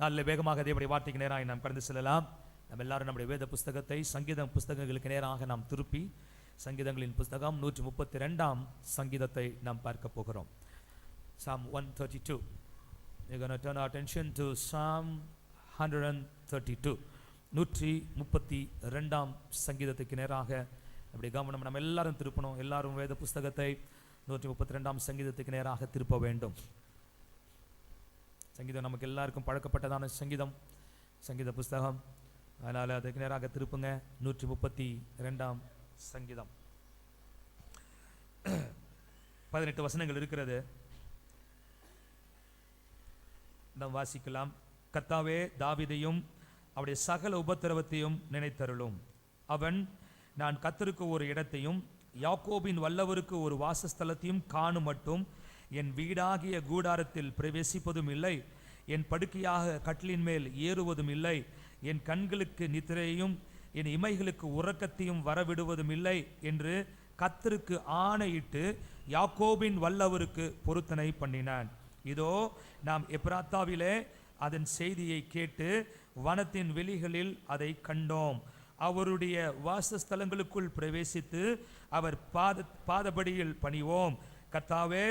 நல்ல வேகமாக தேவனுடைய வார்த்தைக்கு நேராக நாம் கடந்து செல்லலாம். நம்ம எல்லாரும் நம்முடைய வேத புஸ்தகத்தை சங்கீதம் புஸ்தகங்களுக்கு நேராக நாம் திருப்பி சங்கீதங்களின் புஸ்தகம் 132ஆம் சங்கீதத்தை நாம் பார்க்க போகிறோம். Psalm 132. We're going to turn our attention to Psalm 132. 132ஆம் சங்கீதத்துக்கு நேராக அப்படி கவனம் நம்ம எல்லாரும் திருப்பணும். எல்லாரும் வேத புஸ்தகத்தை 132ஆம் சங்கீதத்துக்கு நேராக திருப்ப வேண்டும். சங்கீதம் நமக்கு எல்லாருக்கும் பழக்கப்பட்டதான சங்கீத புஸ்தகம். அதனால் அதுக்கு நேராக திருப்புங்க. 132ஆம் சங்கீதம் 18 வசனங்கள் இருக்கிறது. நாம் வாசிக்கலாம். கர்த்தாவே, தாவீதையும் அவருடைய சகல உபத்திரவத்தையும் நினைத்தருளும். அவன், நான் கர்த்தருக்கு ஒரு இடத்தையும் யாக்கோபின் வல்லவருக்கு ஒரு வாசஸ்தலத்தையும் காணும் மட்டும் என் வீடாகிய கூடாரத்தில் பிரவேசிப்பதும் இல்லை, என் படுக்கையாக கட்டிலின் மேல் ஏறுவதும் இல்லை, என் கண்களுக்கு நித்திரையும் என் இமைகளுக்கு உறக்கத்தையும் வரவிடுவதும் இல்லை என்று கர்த்தருக்கு ஆணையிட்டு யாக்கோபின் வல்லவருக்கு பொருத்தனை பண்ணினான். இதோ, நாம் எப்ராத்தாவிலே அதன் செய்தியை கேட்டு வனத்தின் வெளிகளில் அதை கண்டோம். அவருடைய வாசஸ்தலங்களுக்குள் பிரவேசித்து அவர் பாதபடியில் பணிவோம். கர்த்தாவே,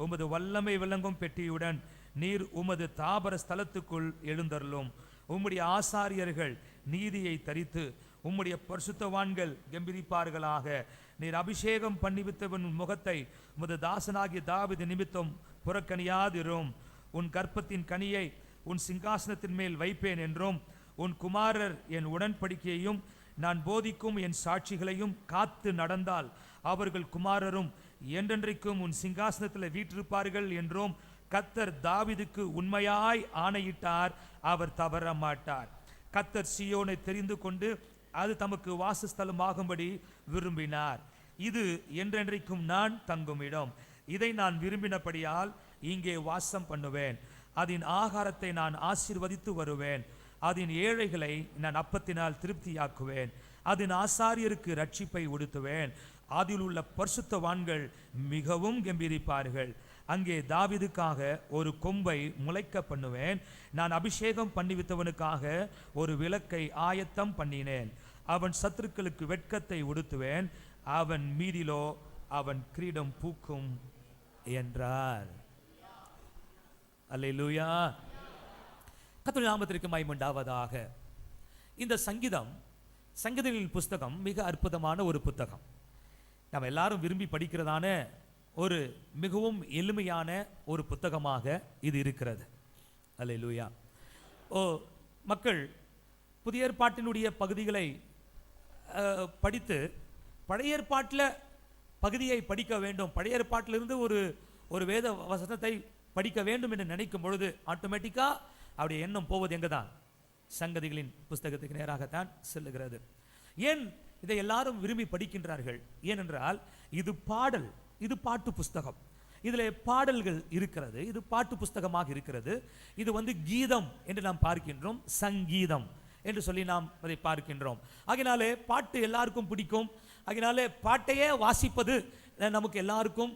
உமது வல்லமை விளங்கும் பெட்டியுடன் நீர் உமது தாபர ஸ்தலத்துக்குள் எழுந்தருளும். உம்முடைய ஆசாரியர்கள் நீதியை தரித்து உம்முடைய பரிசுத்தவான்கள் கெம்பீரிப்பார்களாக. நீர் அபிஷேகம் பண்ணிவித்தவன் முகத்தை உமது தாசனாகிய தாவீது நிமித்தம் புறக்கணியாதிரும். உன் கற்பத்தின் கனியை உன் சிங்காசனத்தின் மேல் வைப்பேன் என்றும், உன் குமாரர் என் உடன்படிக்கையையும் நான் போதிக்கும் என் சாட்சிகளையும் காத்து நடந்தால் அவர்கள் குமாரரும் என்றென்றைக்கும் உன் சிங்காசனத்தில் வீற்றிருப்பார்கள் என்றும் கர்த்தர் தாவீதுக்கு உண்மையாய் ஆணையிட்டார். அவர் தவற மாட்டார். கர்த்தர் சீயோனை தெரிந்து கொண்டு அது தமக்கு வாசஸ்தலமாகும்படி விரும்பினார். இது என்றென்றைக்கும் நான் தங்கும் இடம். இதை நான் விரும்பினபடியால் இங்கே வாசம் பண்ணுவேன். அதன் ஆகாரத்தை நான் ஆசீர்வதித்து வருவேன். அதன் ஏழைகளை நான் அப்பத்தினால் திருப்தியாக்குவேன். அதன் ஆசாரியருக்கு ரட்சிப்பை உடுத்துவேன். அதில் உள்ள பரிசுத்தவான்கள் மிகவும் கம்பீரிப்பார்கள். அங்கே தாவீதுக்காக ஒரு கொம்பை முளைக்க பண்ணுவேன். நான் அபிஷேகம் பண்ணிவித்தவனுக்காக ஒரு விளக்கை ஆயத்தம் பண்ணினேன். அவன் சத்துருக்களுக்கு வெட்கத்தை உடுத்துவேன். அவன் மீதிலோ அவன் கிரீடம் பூக்கும் என்றார். அல்லேலூயா. கர்த்தருடைய நாமத்திற்கு மகிமை உண்டாவதாக. இந்த சங்கீதங்களின் புஸ்தகம் மிக அற்புதமான ஒரு புத்தகம். நம்ம எல்லாரும் விரும்பி படிக்கிறதான ஒரு மிகவும் எளிமையான ஒரு புத்தகமாக இது இருக்கிறது. அல்லேலூயா. மக்கள் புதிய ஏற்பாட்டினுடைய பகுதிகளை படித்து பழைய ஏற்பாட்டில் பகுதியை படிக்க வேண்டும், பழைய ஏற்பாட்டிலிருந்து ஒரு வேத வசனத்தை படிக்க வேண்டும் என்று நினைக்கும் பொழுது ஆட்டோமேட்டிக்காக அவருடைய எண்ணம் போவது எங்கே தான்? சங்கதிகளின் புஸ்தகத்துக்கு நேராகத்தான் செல்லுகிறது. ஏன் இதை எல்லாரும் விரும்பி படிக்கின்றார்கள்? ஏனென்றால் இது பாட்டு புஸ்தகம். இதில் பாடல்கள் இருக்கிறது. இது பாட்டு புஸ்தகமாக இருக்கிறது. இது கீதம் என்று நாம் பார்க்கின்றோம், சங்கீதம் என்று சொல்லி நாம் அதை பார்க்கின்றோம். ஆகினாலே பாட்டு எல்லாருக்கும் பிடிக்கும். ஆகினாலே பாட்டையே வாசிப்பது நமக்கு எல்லாருக்கும்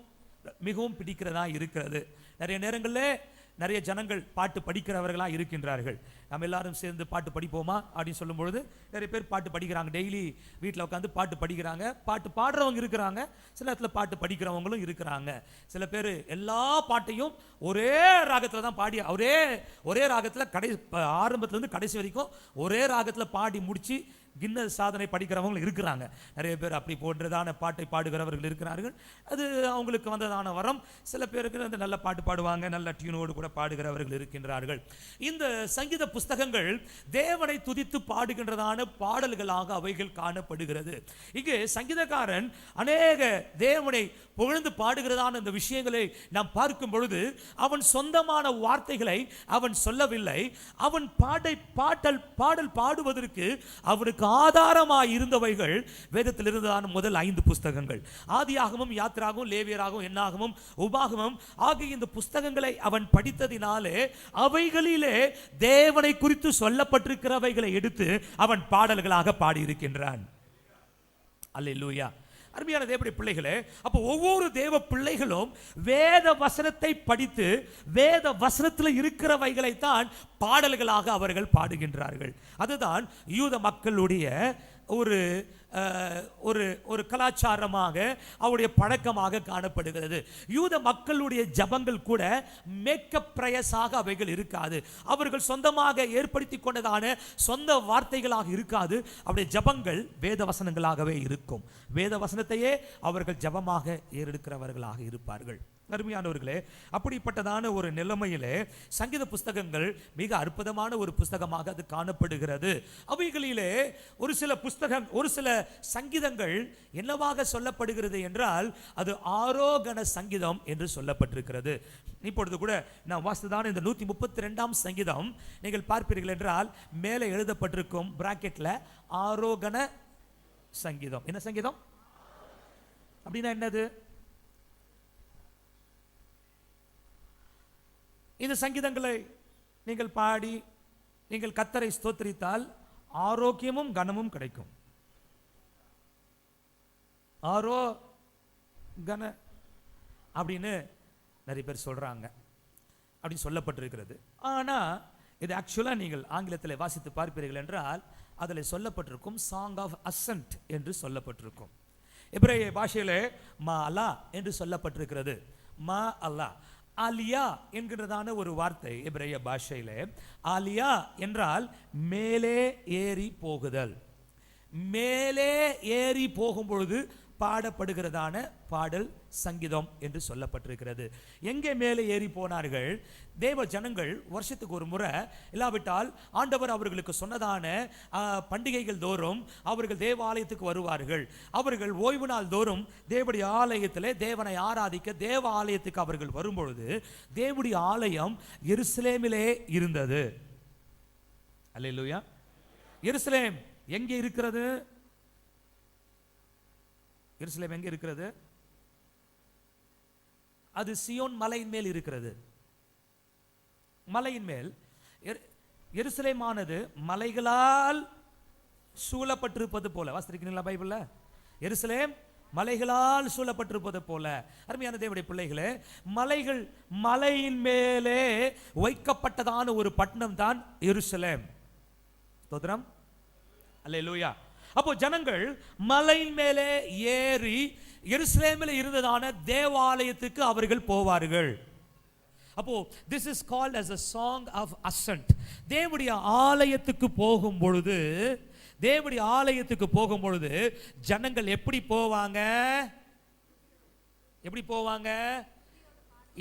மிகவும் பிடிக்கிறதா இருக்கிறது. நிறைய நேரங்களில் நிறைய ஜனங்கள் பாட்டு படிக்கிறவர்களாக இருக்கின்றார்கள். நம்ம எல்லாரும் சேர்ந்து பாட்டு படிப்போமா அப்படின்னு சொல்லும் பொழுது நிறைய பேர் பாட்டு படிக்கிறாங்க. டெய்லி வீட்டில் உட்காந்து பாட்டு படிக்கிறாங்க. பாட்டு பாடுறவங்க இருக்கிறாங்க, சில இடத்துல பாட்டு படிக்கிறவங்களும் இருக்கிறாங்க. சில பேர் எல்லா பாட்டையும் ஒரே ராகத்தில் தான் பாடி ஒரே ராகத்தில் ஆரம்பத்துலேருந்து கடைசி வரைக்கும் ஒரே ராகத்தில் பாடி முடித்து கின்னஸ் சாதனை படிக்கிறவங்களும் இருக்கிறாங்க. நிறைய பேர் அப்படி போன்றதான பாட்டை பாடுகிறவர்கள் இருக்கிறார்கள். அது அவங்களுக்கு வந்ததான வரம். சில பேருக்கு அந்த நல்ல பாட்டு பாடுவாங்க, நல்ல டியூனோடு கூட பாடுகிறவர்கள் இருக்கின்றார்கள். இந்த சங்கீத புஸ்தகங்கள் தேவனை துதித்து பாடுகின்றதான பாடல்களாக அவைகள் காணப்படுகிறது. இங்கு சங்கீதக்காரன் அநேக தேவனை புகழ்ந்து பாடுகிறதான இந்த விஷயங்களை நாம் பார்க்கும் பொழுது அவன் சொந்தமான வார்த்தைகளை அவன் சொல்லவில்லை. அவன் பாடல் பாடுவதற்கு அவனுக்கு ஆதாரமாய் இருந்தவைகள் வேதத்தில் இருந்ததான முதல் 5 புஸ்தகங்கள். ஆதியாகமும், யாத்திராகமும், லேவியராகவும், என்னாகமும், உபாகமும் ஆகிய இந்த புஸ்தகங்களை அவன் படித்ததினாலே அவைகளிலே தேவனை குறித்து சொல்லப்பட்டிருக்கிறவைகளை எடுத்து அவன் பாடல்களாக பாடியிருக்கின்றான். அல்லேலூயா. அருமையான தேவனுடைய பிள்ளைகளே, அப்போ ஒவ்வொரு தேவ பிள்ளைகளும் வேத வசனத்தை படித்து வேத வசனத்தில் இருக்கிறவைகளைத்தான் பாடல்களாக அவர்கள் பாடுகின்றார்கள். அதுதான் யூத மக்களுடைய ஒரு ஒரு ஒரு கலாச்சாரமாக அவருடைய பழக்கமாக காணப்படுகிறது. யூத மக்களுடைய ஜபங்கள் கூட மேக்கப் பிரயஸாக அவைகள் இருக்காது. அவர்கள் சொந்தமாக ஏற்படுத்தி கொண்டதான சொந்த வார்த்தைகளாக இருக்காது. அவருடைய ஜபங்கள் வேத வசனங்களாகவே இருக்கும். வேத வசனத்தையே அவர்கள் ஜபமாக ஏறெடுக்கிறவர்களாக இருப்பார்கள். அருமையானவர்களே, அப்படிப்பட்டதான ஒரு நிலைமையிலே சங்கீத புஸ்தகங்கள் மிக அற்புதமான ஒரு புஸ்தகமாக அது காணப்படுகிறது. அவைகளிலே ஒரு சில சங்கீதங்கள் என்னவாக சொல்லப்படுகிறது என்றால் அது ஆரோகண சங்கீதம் என்று சொல்லப்பட்டிருக்கிறது. இப்பொழுது கூட நான் வாசித்ததான இந்த 132ஆம் சங்கீதம் நீங்கள் பார்ப்பீர்கள் என்றால் மேலே எழுதப்பட்டிருக்கும் பிராக்கெட்ல ஆரோகண சங்கீதம். என்ன சங்கீதம் அப்படின்னா என்னது? இந்த சங்கீதங்களை நீங்கள் பாடி நீங்கள் கர்த்தரை ஸ்தோத்திரித்தால் ஆரோக்கியமும் கனமும் கிடைக்கும். கன அப்படின்னு நிறைய பேர் சொல்றாங்க, அப்படின்னு சொல்லப்பட்டிருக்கிறது. ஆனால் இது ஆக்சுவலாக நீங்கள் ஆங்கிலத்தில் வாசித்து பார்ப்பீர்கள் என்றால் அதில் சொல்லப்பட்டிருக்கும் சாங் ஆஃப் அசன்ட் என்று சொல்லப்பட்டிருக்கும். எபிரேய பாஷையிலே மா அல்லா என்று சொல்லப்பட்டிருக்கிறது. மா அல்லா ஆலியா என்கிறதான ஒரு வார்த்தை எபிரேய பாஷையிலே. ஆலியா என்றால் மேலே ஏறி போகுதல். மேலே ஏறி போகும் பொழுது பாடப்படுகிறதான பாடல் சங்கீதம் என்று சொல்லப்பட்டிருக்கிறது. எங்கே மேலே ஏறி போனார்கள்? தேவ ஜனங்கள் வருஷத்துக்கு ஒரு முறை, இல்லாவிட்டால் ஆண்டவர் அவர்களுக்கு சொன்னதான பண்டிகைகள் தோறும் அவர்கள் தேவாலயத்துக்கு வருவார்கள். அவர்கள் ஓய்வு நாள் தோறும் தேவனுடைய ஆலயத்தில் தேவனை ஆராதிக்க தேவ ஆலயத்துக்கு அவர்கள் வரும்பொழுது தேவனுடைய ஆலயம் எருசலேமிலே இருந்தது. அல்லேலூயா. எருசலேம் எங்கே இருக்கிறது? எருசலேம் எங்கே இருக்கிறது? அது சியோன் மலையின் மேல் இருக்கிறது. மலையின் மேல் எருசலேமானது மலைகளால் சூழப்பட்டிருப்பது போல. வாசிக்கிறீங்களா பைபிள்ல? எருசலேம் மலைகளால் சூழப்பட்டிருப்பது போல. அருமையான தேவனுடைய பிள்ளைகளே, மலையின் மேலே வைக்கப்பட்டதான ஒரு பட்டணம் தான் எருசலேம். ஸ்தோத்திரம். அல்லேலூயா. அப்போ ஜனங்கள் மலையின் மேலே ஏறி எருசலேமில் இருந்ததான தேவாலயத்துக்கு அவர்கள் போவார்கள். அப்போ this is called as a song of ascent. தேவனுடைய ஆலயத்துக்கு போகும் பொழுது ஜனங்கள் எப்படி போவாங்க?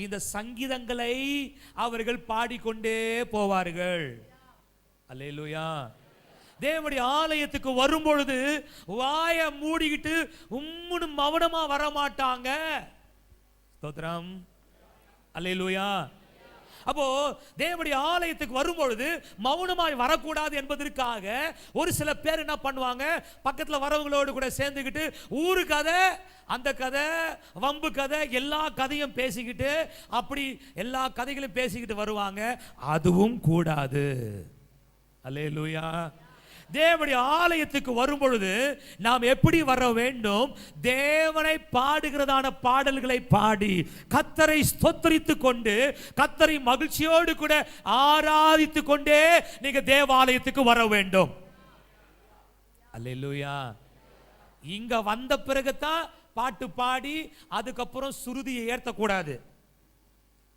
இந்த சங்கீதங்களை அவர்கள் பாடிக்கொண்டே போவார்கள். அல்லேலூயா. தேவனுடைய ஆலயத்துக்கு வரும்பொழுது வாயை மூடிக்கிட்டு உம்முன்னு மௌனமா வர மாட்டாங்க. ஸ்தோத்திரம். அல்லேலூயா. அப்போ தேவனுடைய ஆலயத்துக்கு வரும்பொழுது மௌனமாய் வரக்கூடாது என்பதற்காக ஒரு சில பேர் என்ன பண்ணுவாங்க, பக்கத்தில் வரவங்களோடு கூட சேர்ந்துக்கிட்டு ஊரு கதை, அந்த கதை, வம்பு கதை, எல்லா கதையும் பேசிக்கிட்டு அப்படி எல்லா கதைகளும் பேசிக்கிட்டு வருவாங்க. அதுவும் கூடாது. அல்லேலூயா. தேவனுடைய ஆலயத்துக்கு வரும் பொழுது நாம் எப்படி வர வேண்டும்? தேவனை பாடுகிறதான பாடல்களை பாடி கர்த்தரை ஸ்தோத்திரித்துக் கொண்டு கர்த்தரை மகிழ்ச்சியோடு கூட ஆராதித்துக் கொண்டே நீங்க தேவாலயத்துக்கு வர வேண்டும். அல்லேலூயா. இங்க வந்த பிறகுதான் பாட்டு பாடி அதுக்கப்புறம் சுருதியை ஏற்றக்கூடாது.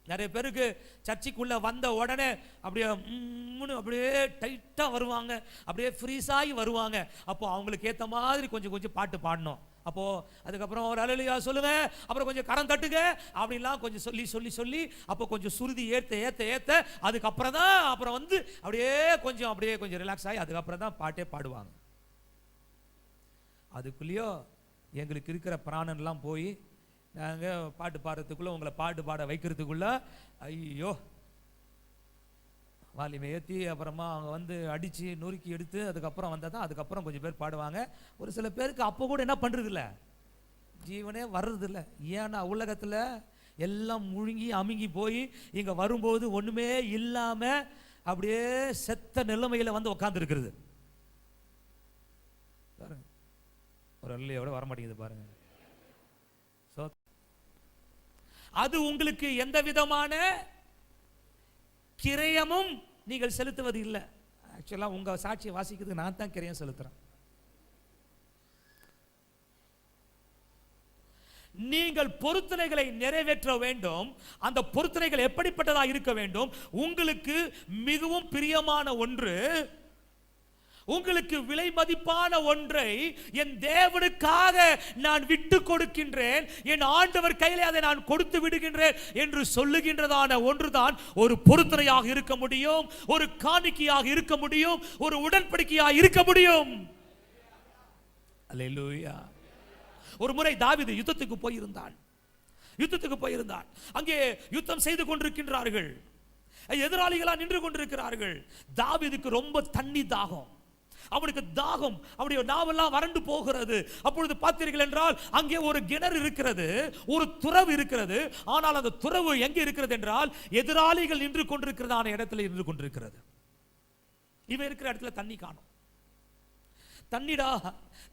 நிறைய பேருக்கு சர்ச்சைக்குள்ள வந்த உடனே அப்படியே டைட்டா வருவாங்க, அப்படியே ஃப்ரீஸாகி வருவாங்க. அப்போ அவங்களுக்கு ஏற்ற மாதிரி கொஞ்சம் பாட்டு பாடணும். அப்போ அதுக்கப்புறம் ஒரு அல்லேலூயா சொல்லுங்க, அப்புறம் கொஞ்சம் கரம் தட்டுங்க அப்படின்லாம் கொஞ்சம் சொல்லி அப்போ கொஞ்சம் சுருதி ஏற்ற அதுக்கப்புறம் தான் அப்புறம் வந்து அப்படியே கொஞ்சம் ரிலாக்ஸ் ஆகி அதுக்கப்புறம் தான் பாட்டே பாடுவாங்க. அதுக்குள்ளேயோ எங்களுக்கு இருக்கிற பிராணன்லாம் போய் நாங்கள் பாட்டு பாடுறதுக்குள்ள உங்களை பாட்டு பாட வைக்கிறதுக்குள்ள ஐயோ வாலிமை ஏற்றி அப்புறமா அவங்க வந்து அடித்து நொறுக்கி எடுத்து அதுக்கப்புறம் வந்தால் தான் அதுக்கப்புறம் கொஞ்சம் பேர் பாடுவாங்க. ஒரு சில பேருக்கு அப்போ கூட என்ன பண்ணுறதில்ல, ஜீவனே வர்றதில்ல. ஏன்னா உலகத்தில் எல்லாம் முழுங்கி அமுங்கி போய் இங்கே வரும்போது ஒன்றுமே இல்லாமல் அப்படியே செத்த நிலைமையில் வந்து உட்காந்துருக்கிறது. பாருங்க, ஒரு அல்லையோட வரமாட்டேங்குது பாருங்க. அது உங்களுக்கு எந்த விதமான கிரயமும் நீங்கள் செலுத்துவது இல்லை. ஆக்சுவலா உங்க சாட்சியை வாசிக்கிறது நான் தான் கிரயம் செலுத்துறேன். நீங்கள் பொருத்தனைகளை நிறைவேற்ற வேண்டும். அந்த பொருத்தனைகள் எப்படிப்பட்டதாக இருக்க வேண்டும்? உங்களுக்கு மிகவும் பிரியமான ஒன்று, உங்களுக்கு விலை மதிப்பான ஒன்றை என் தேவனுக்காக நான் விட்டு கொடுக்கின்றேன், என் ஆண்டவர் கையிலே அதை நான் கொடுத்து விடுகின்றேன் என்று சொல்லுகின்றதான ஒன்றுதான் ஒரு பொருத்தனையாக இருக்க முடியும், ஒரு காணிக்கையாக இருக்க முடியும், ஒரு உடன்படிக்கையாக இருக்க முடியும். அல்லேலூயா. ஒரு முறை தாவீது யுத்தத்துக்கு போயிருந்தான். அங்கே யுத்தம் செய்து கொண்டிருக்கின்றார்கள், எதிராளிகளா நின்று கொண்டிருக்கிறார்கள். தாவீதுக்கு ரொம்ப தண்ணி தாகம், அவனுக்கு தாகம், அவனுடைய நாவெல்லாம் வறண்டு போகிறது. அப்பொழுது பார்த்தீர்கள் என்றால் அங்கே ஒரு கிணறு இருக்கிறது, ஒரு துறவு இருக்கிறது. ஆனால் அந்த துறவு எங்கே இருக்கிறது என்றால் எதிராளிகள் நின்று கொண்டிருக்கிறதான இடத்துல நின்று கொண்டிருக்கிறது. இவன் இருக்கிற இடத்துல தண்ணி காணும். தண்ணிடா,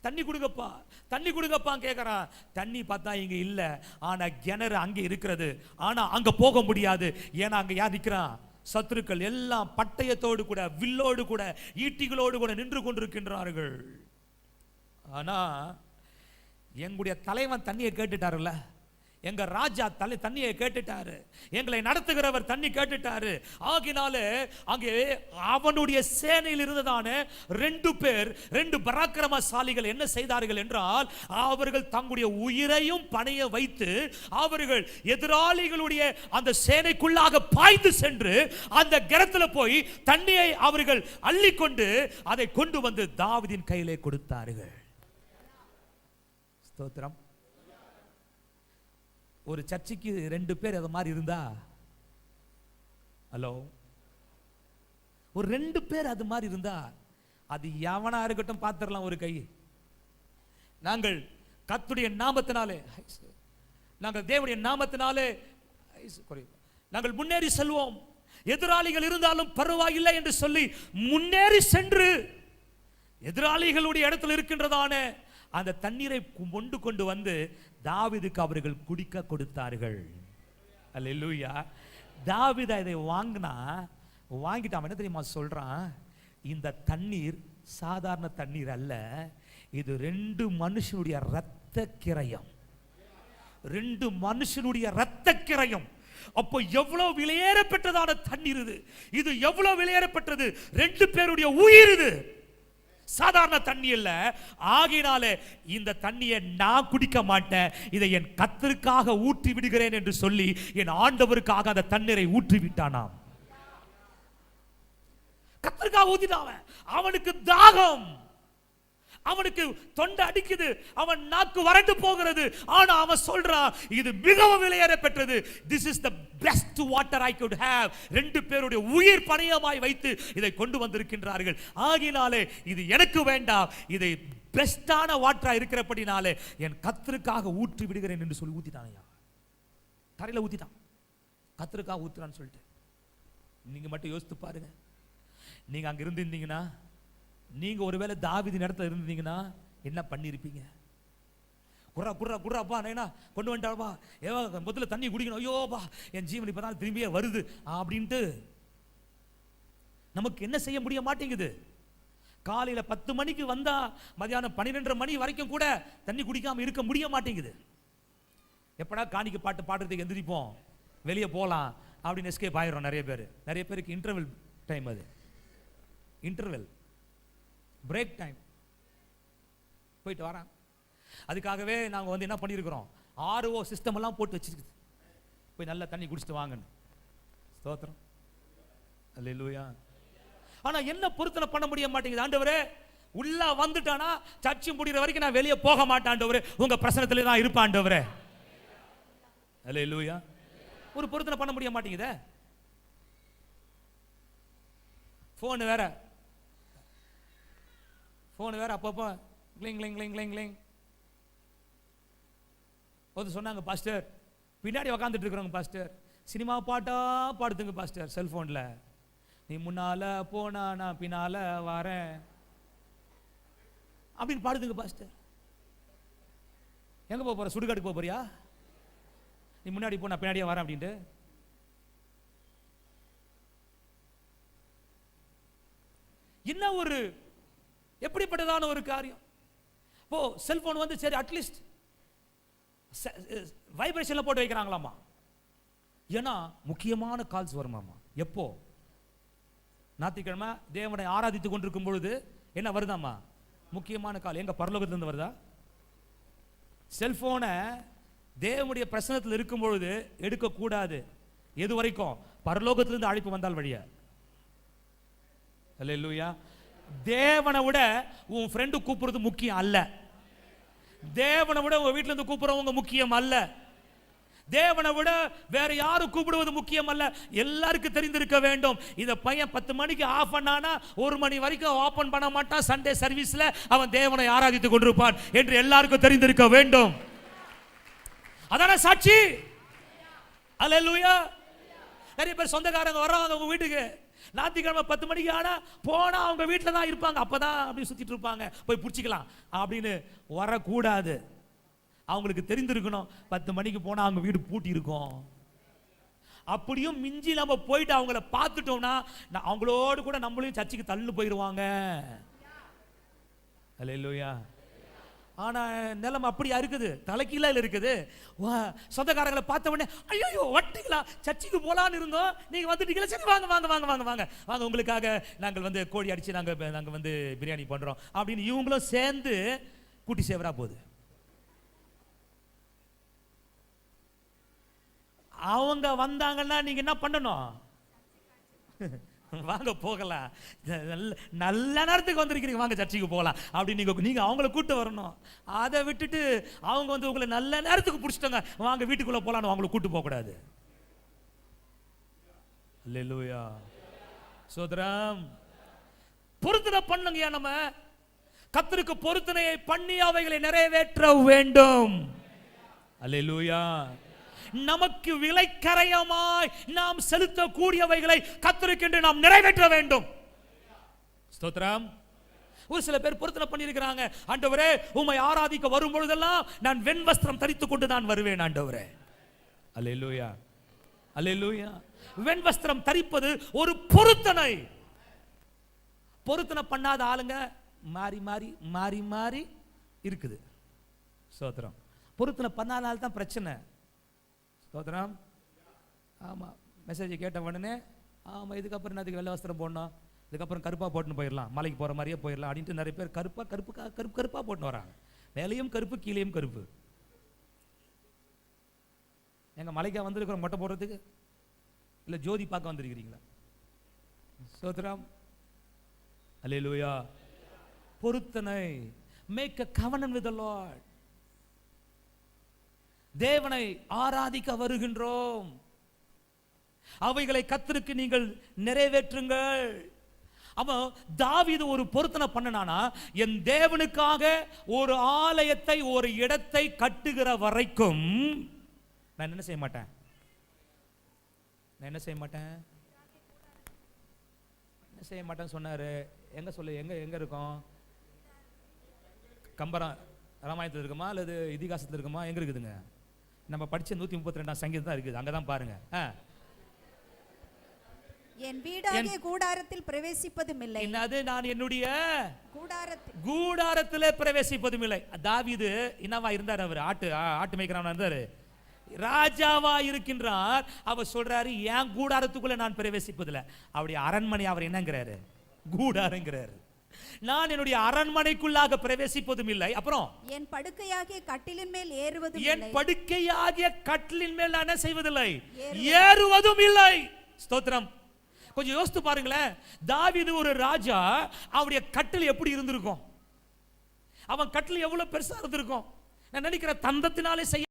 தண்ணி கொடுங்கப்பா கேட்கிறான். தண்ணி பார்த்தா இங்க இல்ல, ஆனா கிணறு அங்க இருக்கிறது. ஆனா அங்க போக முடியாது. ஏன்னா அங்க யார் நிற்கிறான்? சத்துருக்கள் எல்லாம் பட்டயத்தோடு கூட, வில்லோடு கூட, ஈட்டிகளோடு கூட நின்று கொண்டிருக்கின்றார்கள். ஆனா எங்களுடைய தலைவன் தண்ணியை கேட்டுட்டாருல்ல, எங்க ராஜா தண்ணியை கேட்டுட்டாரு, எங்களை நடத்துகிறவர் தண்ணி கேட்டுட்டாரு. ஆகினாலே அங்கே அவனுடைய சேனையில் இருந்ததான 2 பேர், 2 பராக்கிரமசாலிகள் என்ன செய்தார்கள் என்றால், அவர்கள் தங்களுடைய உயிரையும் பணைய வைத்து அவர்கள் எதிராளிகளுடைய அந்த சேனைக்குள்ளாக பாய்ந்து சென்று அந்த கிணத்துல போய் தண்ணியை அவர்கள் அள்ளிக்கொண்டு அதை கொண்டு வந்து தாவீதின் கையிலே கொடுத்தார்கள். ஸ்தோத்திரம். ஒரு சர்ச்சுக்கு 2 பேர் அது மாதிரி இருந்தா, ஹலோ, ஒரு 2 பேர் அது மாதிரி இருந்தா அது எவனா இருக்கட்டும் பார்த்துடலாம். ஒரு கை. நாங்கள் கர்த்தருடைய நாமத்தினாலே, நாங்கள் தேவனுடைய நாமத்தினாலே நாங்கள் முன்னேறி செல்வோம். எதிராளிகள் இருந்தாலும் பரவாயில்லை என்று சொல்லி முன்னேறி சென்று எதிராளிகளுடைய இடத்தில் இருக்கின்றதான அந்த தண்ணீரை கொண்டு வந்து தாவீதுக்கு அவர்கள் குடிக்க கொடுத்தார்கள். அல்லேலூயா. தாவீது இதை வாங்கிட்டு அவன் என்ன தெரியுமா சொல்றான்? இந்த தண்ணீர் சாதாரண தண்ணீர் அல்ல, இது 2 மனுஷனுடைய இரத்த கிரயம். 2 மனுஷனுடைய இரத்த கிரயம். அப்போ எவ்வளவு விலையேறப்பட்டதான தண்ணீர் இது! இது எவ்வளவு விலையேறப்பட்டது! 2 பேருடைய உயிர் இது, சாதாரண தண்ணி இல்ல. ஆகினாலே இந்த தண்ணியை நான் குடிக்க மாட்டேன், இதை என் கர்த்தருக்காக ஊற்றி விடுகிறேன் என்று சொல்லி என் ஆண்டவருக்காக அந்த தண்ணீரை ஊற்றி விட்டானாம். கர்த்தருக்காக ஊத்திட்டான். அவனுக்கு தாகம், அவனுக்கு தொண்டை அடிக்குது, அவன் நாக்கு வறண்டு போகிறது. ஆனா அவன் சொல்றான், இது மிகவும் விலையேற பெற்றது. This is the best water I could have. 2 பேருடைய உயிர் பணயமாய் வைத்து இதை கொண்டு வந்திருக்கின்றார்கள். ஆகினாலே இது எனக்கு வேண்டாம், இதை பெஸ்டான வாட்டரா இருக்கிறபடினாலே என் கர்த்தருக்காக ஊற்றி விடுகிறேன் என்று சொல்லி ஊத்திட்டான். தரையில ஊத்திட்டான், கர்த்தருக்காக ஊத்துறான்னு சொல்லிட்டு. நீங்க மட்டும் யோசித்து பாருங்க, நீங்க அங்க இருந்திருந்தீங்கன்னா, நீங்க ஒருவேளை தாவீதின் இடத்துல இருந்தீங்கன்னா என்ன பண்ணிருப்பீங்க? குர்ரா நைனா கொண்டு வந்துட்டாப்பா, முதல்ல தண்ணி குடிக்கணும், ஐயோப்பா என் ஜீவன் இப்பதான் திரும்பியே வருது அப்படின்ட்டு நமக்கு என்ன செய்ய முடிய மாட்டேங்குது. காலையில 10 மணிக்கு வந்தா மதியானம் 12 மணி வரைக்கும் கூட தண்ணி குடிக்காம இருக்க முடிய மாட்டேங்குது. எப்படா காணிக்க பாட்டு பாடுறதுக்கு எந்திரிப்போம், வெளியே போகலாம் அப்படின்னு எஸ்கேப் ஆயிடும். நிறைய பேருக்கு இன்டர்வெல் டைம், அது இன்டர்வெல் பிரேக் டைம் போயிட்டு வரான். அதுக்காகவே நாங்கள் வந்து என்ன பண்ணியிருக்கிறோம், RO சிஸ்டம் எல்லாம் போட்டு வச்சிருக்குது, போய் நல்லா தண்ணி குடிச்சிட்டு வாங்கன்னு. ஸ்தோத்திரம். அல்லேலூயா. ஆனா என்ன பொருத்தனை பண்ண முடிய மாட்டேங்குது. ஆண்டவரே உள்ள வந்துட்டானா சர்ச்சை முடிகிற வரைக்கும் நான் வெளியே போக மாட்டேன் ஆண்டவரே, உங்க பிரசனத்திலே தான் இருப்பேன் ஆண்டவரே. அல்லேலூயா. ஒரு பொருத்தனை பண்ண முடிய மாட்டேங்குதே. போன் வேற அப்பப்போ கிளிங் கிளிங் கிளிங் கிளிங் கிளிங். போது சொன்னாங்க, பாஸ்டர் பின்னாடி உக்காந்துட்டு இருக்கிறவங்க, பாஸ்டர் சினிமா பாட்டா பாடுத்துங்க பாஸ்டர் செல்போன்ல, நீ முன்னால போனா நான் பின்னால வரேன் அப்படின்னு பாடுதுங்க பாஸ்டர். எங்க போற? சுடுகாட்டுக்கு போறியா? நீ முன்னாடி போ, நான் பின்னாடியே வரேன் அப்படின்ட்டு. என்ன ஒரு எப்படிப்பட்டதான ஒரு காரியம். இப்போ செல்போன் வந்து சரி அட்லீஸ்ட் வைப்ரேஷன்ல போட்டு வைக்கிறாங்களாமா. ஏன்னா முக்கியமான கால்ஸ் வருமாமா. எப்போ? ஞாயிற்றுக்கிழமை தேவனை ஆராதித்து கொண்டிருக்கும் பொழுது என்ன வருதாமா? முக்கியமான கால். எங்க? பரலோகத்திலிருந்து வருதா? செல்போனை தேவனுடைய பிரசன்னத்தில் இருக்கும் பொழுது எடுக்க கூடாது. எது வரைக்கும்? பரலோகத்திலிருந்து அழைப்பு வந்தால் வழியா. அல்லேலூயா. தேவனை விட உன் ஃப்ரெண்டு கூப்பிடுறது முக்கியம் அல்ல. தேவனை விட உங்க வீட்டில இருந்து கூப்பிடுறவங்க முக்கியம் அல்ல. தேவனை விட வேற யாரும் கூப்பிடுவது முக்கியம் அல்ல. எல்லாருக்கும் தெரிந்திருக்க வேண்டும். இத பையன் 10 மணிக்கு ஆஃப் பண்ணானா 1 மணி வரைக்கும் ஓபன் பண்ண மாட்டான். சண்டே சர்வீஸ்ல அவன் தேவனை ஆராதித்துக் கொண்டிருப்பான் என்று எல்லாருக்கும் தெரிந்திருக்க வேண்டும். அதான சாட்சி. அல்லேலூயா. நிறைய பேர் சொந்தக்காரங்க வர்றாங்க உங்க வீட்டுக்கு. ஞாயிற்றுக்கிழமை 10 மணிக்கு ஆனா போனா அவங்க வீட்டில் தான் இருப்பாங்க. அப்பதான் அப்படி சுத்திட்டு இருப்பாங்க. போய் பிடிச்சிக்கலாம் அப்படின்னு வரக்கூடாது. அவங்களுக்கு தெரிந்திருக்கணும் 10 மணிக்கு போனா அவங்க வீடு பூட்டி இருக்கும். அப்படியும் மிஞ்சி நம்ம போயிட்டு அவங்கள பார்த்துட்டோம்னா அவங்களோடு கூட நம்மளையும் சர்ச்சுக்கு தள்ளு போயிடுவாங்க. அல்லேலூயா. ஆனா நிலைமை அப்படியா இருக்குது? தலைக்கீழ இருக்குது. சொந்தக்காரங்களை பார்த்த உடனே ஐயோ வட்டிங்களா, சர்ச்சுக்கு போலான்னு இருந்தோம், நீங்க வந்துட்டீங்களா, சரி வாங்க வாங்க வாங்க வாங்க வாங்க வாங்க உங்களுக்காக நாங்கள் வந்து கோழி அடிச்சு நாங்கள் வந்து பிரியாணி பண்றோம் அப்படின்னு இவங்களும் சேர்ந்து கூட்டி சேவரா போகுது. அவங்க வந்தாங்கன்னா நீங்க என்ன பண்ணணும்? வாங்க போகலாம், நல்ல நேரத்துக்கு வந்திருக்கிறீங்க, வாங்க சர்ச்சுக்கு போகலாம் அப்படின்னு நீங்க அவங்கள கூட்டு வரணும். அதை விட்டுட்டு அவங்க வந்து உங்களை நல்ல நேரத்துக்கு பிடிச்சிட்டாங்க வாங்க வீட்டுக்குள்ள போலான்னு அவங்கள கூட்டு போக கூடாது. அல்லேலூயா. சோதரம் பொருத்தனை பண்ணுங்க. நம்ம கர்த்தருக்கு பொருத்தனையை பண்ணி அவைகளை நிறைவேற்ற வேண்டும். அல்லேலூயா. நமக்கு விலைக்கரையமாய் நாம் செலுத்தக்கூடியவைகளை கர்த்தருக்கென்று நாம் நிறைவேற்ற வேண்டும். ஸ்தோத்திரம். ஒரு சில பேர் பொருத்தனை பண்ணியிருக்கிறாங்க, ஆண்டவரே உம்மை ஆராதிக்க வரும் பொழுதெல்லாம் நான் வெண் வஸ்திரம் தரித்துக் கொண்டு நான் வருவேன் ஆண்டவரே. அல்லேலூயா. அல்லேலூயா. வெண் வஸ்திரம் தரிப்பது ஒரு பொருத்தனை. பொருத்தனை பண்ணாத ஆளுங்க மாறி மாறி மாறி மாறி இருக்குது. ஸ்தோத்திரம். பொருத்தனை பண்ணாதால தான் பிரச்சனை. ஸ்தோத்திரம். ஆமாம், மெசேஜ் கேட்ட உடனே ஆமாம் இதுக்கப்புறம் அதுக்கு வெள்ளை வஸ்திரம் போடணும், இதுக்கப்புறம் கருப்பாக போட்டுன்னு போயிடலாம், மலைக்கு போகிற மாதிரியே போயிடலாம் அப்படின்ட்டு நிறைய பேர் கருப்பாக போட்டுன்னு வராங்க. மேலேயும் கருப்பு கீழேயும் கருப்பு. எங்கள் மலைக்கா வந்திருக்கிறோம் மொட்டை போடுறதுக்கு? இல்லை ஜோதி பார்க்க வந்திருக்கிறீங்களா? ஸ்தோத்திரம். அல்லேலூயா. பொருத்தனை. Make a covenant with the Lord. தேவனை ஆராதிக்க வருகின்றோம், அவைகளை கர்த்தருக்கு நீங்கள் நிறைவேற்றுங்கள். அப்போ தாவீது ஒரு பொருத்தனை பண்ணனானா, என் தேவனுக்காக ஒரு ஆலயத்தை ஒரு இடத்தை கட்டுகிற வரைக்கும் நான் என்ன செய்ய மாட்டேன்? என்ன செய்ய மாட்டேன்னு சொன்னாரு. எங்க சொல்லு, எங்க இருக்கும்? கம்பரா ராமாயணத்தில் இருக்குமா அல்லது இதிகாசத்தில் இருக்குமா? எங்க இருக்குதுங்க? நம்ம படிச்ச 132ஆம் சங்கீதம் தான் இருக்குது. அங்கதான் பாருங்க. என் வீடாகிய கூடாரத்தில் பிரவேசிப்பதும் இல்லை. என்னது? நான் என்னுடைய கூடாரத்திலே பிரவேசிப்பதும் இல்லை. தாவீது என்னவா இருந்தார்? அவர் ஆட்டு மேய்க்கிறவனா இருந்தாரு, ராஜாவா இருக்கின்றார். அவர் சொல்றாரு என் கூடாரத்துக்குள்ள நான் பிரவேசிப்பதில்லை. அவருடைய அரண்மனை அவர் என்னங்கிறாரு? கூடாரங்கிறாரு. நான் என்னுடைய அரண்மனைக்குள்ளாக பிரவேசிப்பதும் இல்லை. அப்புறம் என் படுக்கையாகிய கட்டிலின் மேல் ஏறுவதும் என் படுக்கையாகிய கட்டிலின் மேல் நான் என்ன செய்வதில்லை? ஏறுவதும் இல்லை. ஸ்தோத்திரம். கொஞ்சம் யோசித்து பாருங்களேன். தாவீது ஒரு ராஜா, அவருடைய கட்டில் எப்படி இருந்திருக்கும்? அவன் கட்டில் எவ்வளவு பெருசா இருந்திருக்கும்? நான் நினைக்கிறேன் தந்தத்தினாலே செய்ய